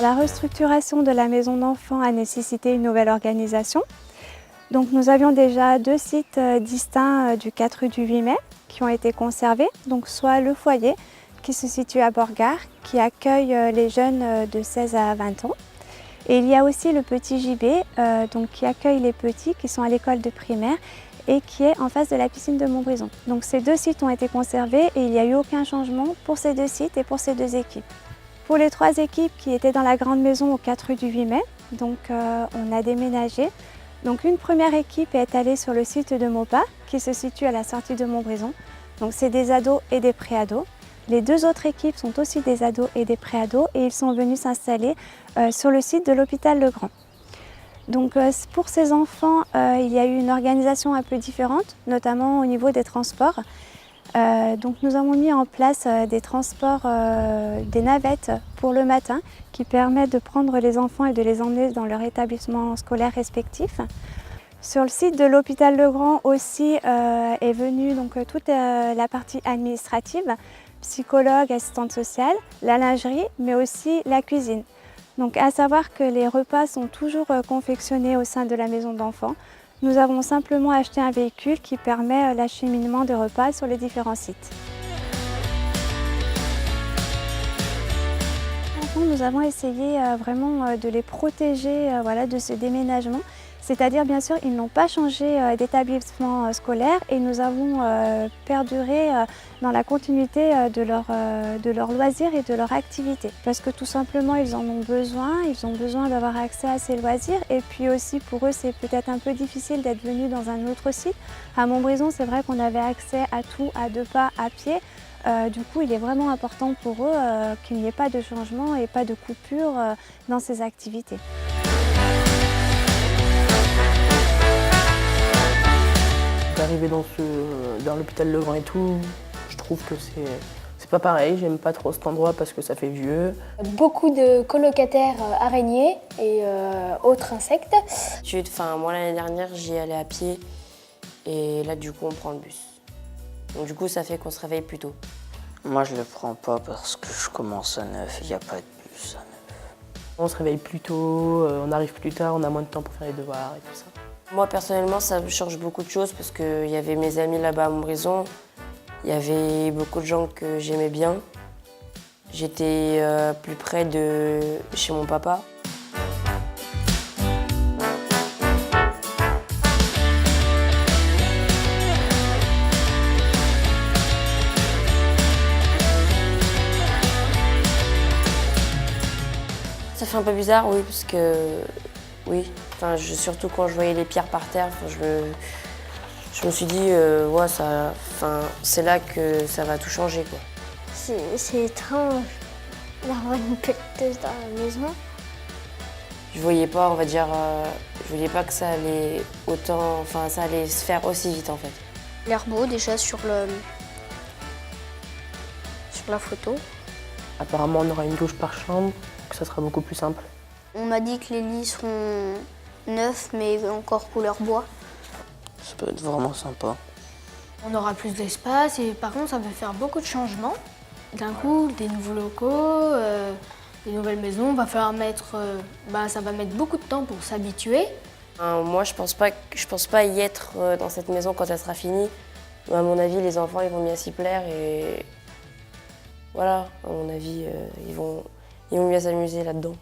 La restructuration de la maison d'enfants a nécessité une nouvelle organisation. Donc nous avions déjà 2 sites distincts du 4 rue du 8 mai qui ont été conservés. Donc soit le foyer qui se situe à Borgard, qui accueille les jeunes de 16 à 20 ans. Et il y a aussi le petit JB donc qui accueille les petits qui sont à l'école de primaire et qui est en face de la piscine de Montbrison. Donc ces 2 sites ont été conservés et il n'y a eu aucun changement pour ces 2 sites et pour ces 2 équipes. Pour les 3 équipes qui étaient dans la grande maison au 4 rue du 8 mai, donc on a déménagé. Donc une première équipe est allée sur le site de Maupas qui se situe à la sortie de Montbrison. Donc c'est des ados et des pré-ados. Les 2 autres équipes sont aussi des ados et des pré-ados et ils sont venus s'installer sur le site de l'hôpital Legrand. Donc pour ces enfants, il y a eu une organisation un peu différente, notamment au niveau des transports. Donc nous avons mis en place des transports, des navettes pour le matin qui permettent de prendre les enfants et de les emmener dans leur établissement scolaire respectif. Sur le site de l'hôpital Legrand aussi est venue donc, toute la partie administrative, psychologue, assistante sociale, la lingerie, mais aussi la cuisine. Donc à savoir que les repas sont toujours confectionnés au sein de la maison d'enfants. Nous avons simplement acheté un véhicule qui permet l'acheminement des repas sur les différents sites. Nous avons essayé vraiment de les protéger de ce déménagement. C'est-à-dire, bien sûr, ils n'ont pas changé d'établissement scolaire et nous avons perduré dans la continuité de leurs loisirs et de leur activité. Parce que tout simplement, ils en ont besoin d'avoir accès à ces loisirs. Et puis aussi, pour eux, c'est peut-être un peu difficile d'être venus dans un autre site. À Montbrison, c'est vrai qu'on avait accès à tout à 2 pas à pied. Du coup, il est vraiment important pour eux qu'il n'y ait pas de changement et pas de coupure dans ces activités. D'arriver dans l'hôpital Legrand et tout, je trouve que c'est pas pareil, j'aime pas trop cet endroit parce que ça fait vieux. Beaucoup de colocataires araignées et autres insectes. Moi l'année dernière j'y allais à pied et là du coup on prend le bus. Donc du coup ça fait qu'on se réveille plus tôt. Moi je le prends pas parce que je commence à 9, il n'y a pas de bus à 9. On se réveille plus tôt, on arrive plus tard, on a moins de temps pour faire les devoirs et tout ça. Moi personnellement ça me change beaucoup de choses parce qu'il y avait mes amis là-bas à Montbrison, il y avait beaucoup de gens que j'aimais bien. J'étais plus près de chez mon papa. Ça fait un peu bizarre, oui, parce que oui, surtout quand je voyais les pierres par terre, je me suis dit, c'est là que ça va tout changer, quoi. C'est étrange d'avoir une pelleteuse dans la maison. Je voyais pas, je voyais pas que ça allait ça allait se faire aussi vite en fait. L'air beau déjà sur la photo. Apparemment, on aura une douche par chambre, donc ça sera beaucoup plus simple. On m'a dit que les lits seront neufs, mais encore couleur bois. Ça peut être vraiment sympa. On aura plus d'espace et par contre, ça va faire beaucoup de changements. D'un coup, des nouveaux locaux, des nouvelles maisons, va falloir ça va mettre beaucoup de temps pour s'habituer. Moi, je pense pas y être dans cette maison quand elle sera finie. À mon avis, les enfants, ils vont bien s'y plaire et voilà, à mon avis, ils vont bien s'amuser là-dedans.